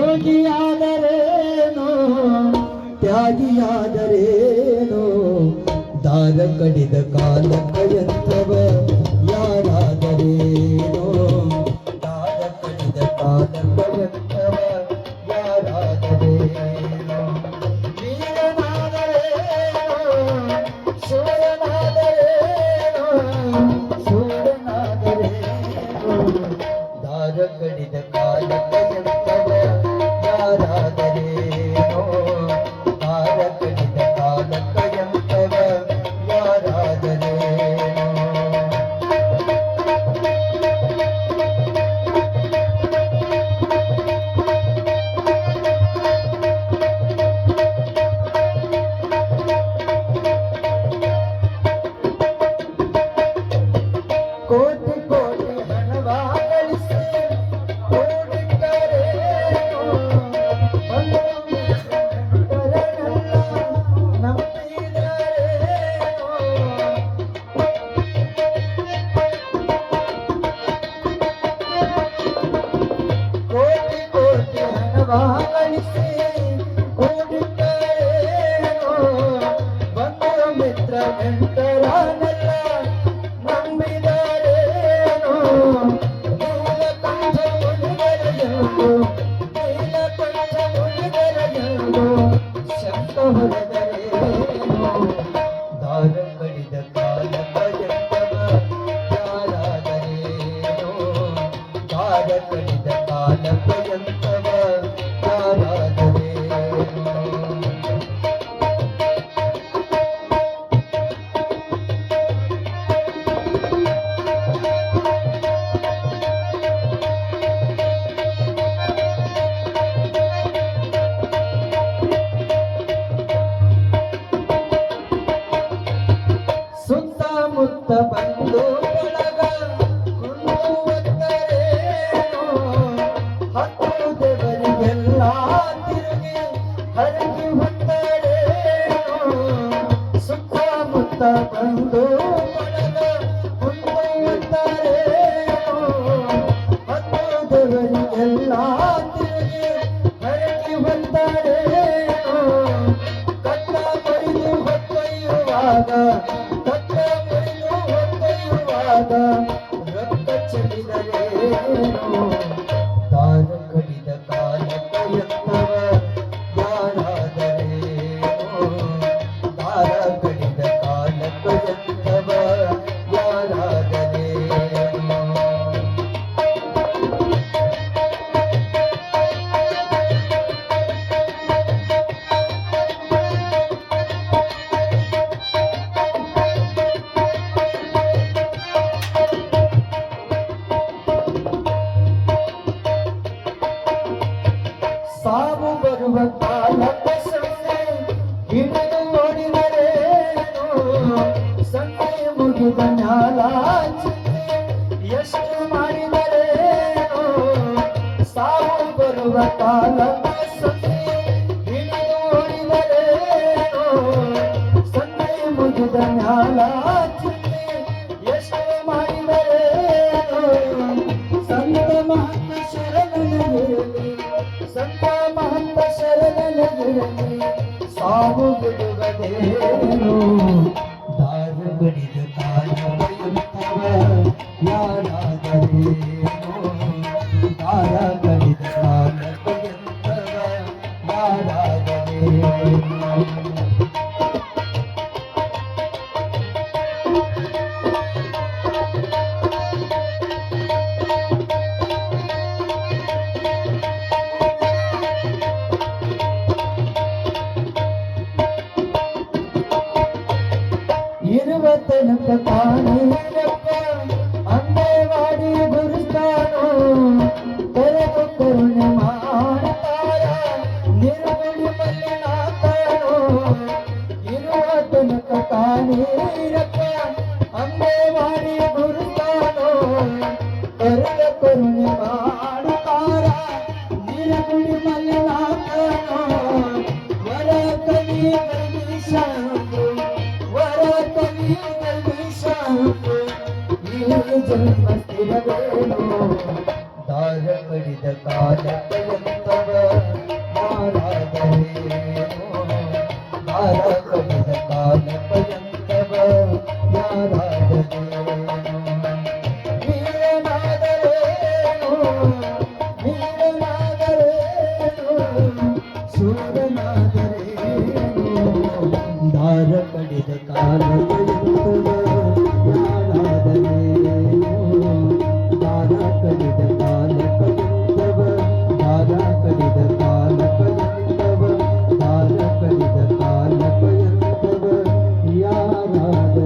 ಯೋಗಿಯಾದರೇನೋ ತ್ಯಾಗಿಯಾದರೇನೋ ದಾರ ಕಡಿದ ಕಾಲಕಯಂತವ ಯಾರಾದರೇನೋ ದಾರ ಕಡಿದ ಕಾಲಕಯಂತವ ಯಾರಾದರೇನೋ ವೀರನಾದರೇನೋ ಶೂರನಾದರೇನೋ ಶೂರನಾದರೇನೋ ದಾರ ಕಡಿದ ಕಾಲಕಯಂತವ ಯಾರಾದರೇನೋ ದಾರ ಕಡಿದ ಕಾಲಕಯಂತವ ಯಾರಾದರೇನೋ ಕೋಟಿ ಕೋಟಿ ಹಣವ ಗಳಿಸಿ ಓಡಿಟ್ಟರೇನೋ ನಂಬಿದರೇನೋ ಕೋಟಿ ಕೋಟಿ ಹಣವ ಗಳಿಸಿ ಓಡಿಟ್ಟರೇನೋ ಬಂಧು ಮಿತ್ರ ನೆಂಟರನ್ನೆಲ್ಲ ನಂಬಿದರೇನೋ ನೀಲಕಂಠ ಮುನಿವರೆಯೆಂದು ನೀಲಕಂಠ ಮುನಿವರೆಯೆಂದು ಶಬ್ದ ಹೊರದರೇನೋ ದಾರ ಕಡಿದ ಕಾಲಕಯಂತವ ಯಾರಾದರೇನೋ ದಾರ ಕಡಿದ ಕಾಲಕಯಂತವ ಯಾರಾದರೇನೋ ಸುತ್ತಮುತ್ತ ಬಂದು ಬಳಗ ಕುಂದುವತ್ತರೇನೋ ಹತ್ತು ದೇವರಿಗೆಲ್ಲ ತಿರುಗಿ ಹರಗಿ ಹೊತ್ತರೇನೋ ಸುತ್ತಮುತ್ತ ಬಂದು ಬಳಗ ಕುಂದುವತ್ತರೇನೋ ಹತ್ತು ದೇವರಿಗೆಲ್ಲ ತಿರುಗಿ ಹರಗಿ ಹೊತ್ತರೇನೋ ಕತ್ತ ಕೊಯ್ದು ಹೊತ್ತೊಯ್ಯುವಾಗ ರಕ್ತ ಚೆಲ್ಲಿದರೇನೋ ದಾರ ಕಡಿದ ಕಾಲಕಯಂತವ ಯಾರಾದರೇನೋ ದಾರ ಕಡಿದ ಕಾಲಕಯಂತವ ಯಾರಾದರೇನೋ ಸಾವು ಬರುವ ಕಾಲಕ ಸೊನ್ನೆ ಹಿಡಿದು ನೋಡಿದರೇನೋ ಸೊನ್ನೆ ಮುಗಿದ ಮ್ಯಾಲ ಚಿಂತೆ ಎಷ್ಟು ಮಾಡಿದರೇನೋ ಸಾವು ಬರುವ ಕಾಲಕ ಸೊನ್ನೆ ಹಿಡಿದು ನೋಡಿದರೇನೋ ಸೊನ್ನೆ ಮುಗಿದ ಮ್ಯಾಲ ಚಿಂತೆ ಎಷ್ಟು ಮಾಡಿದರೇನೋ ಸಂತ ಮಹಂತ ಶರಣನಿರಲಿ ಸಂತ ಮಹಂತ ಶರಣನಿರಲಿ ಸಾವು ಬಿಡುವುದೇನೋ ದಾರ ಕಡಿದ ಕಾಲಕಯಂತವ ಯಾರಾದರೇನೋ ದಾರ ಕಡಿದ ಕಾಲಕಯಂತವ ಯಾರಾದರೇನೋ ಇರುವ ತನಕ ಕಾಣೀರಪ್ಪ ಅಂದೇವಾಡಿ ಗುರುಸ್ತಾನೋ ತೆರೆದು ಕರುಣೆ ಮಾಡ್ತಾರ ನಿರ್ಗುಡಿ ಮಲ್ಲಿನಾಥನೋ ಇರುವ ತನಕ ಕಾಣೀರಪ್ಪ ಅಂದೇವಾಡಿ ಗುರುಸ್ತಾನೋ ತೆರೆದು ಕರುಣೆ ಮಾಡ್ತಾರ ನಿರ್ಗುಡಿ ಮಲ್ಲಿನಾಥನೋ ವರ ಕವಿ ಶಾಂತು ವರ ಕವಿ ಶಾಂತು ಈ ಜನ್ಮ ಸ್ಥಿರವೇನೋ ದಾರ ಕಡಿದ ಕಾಲ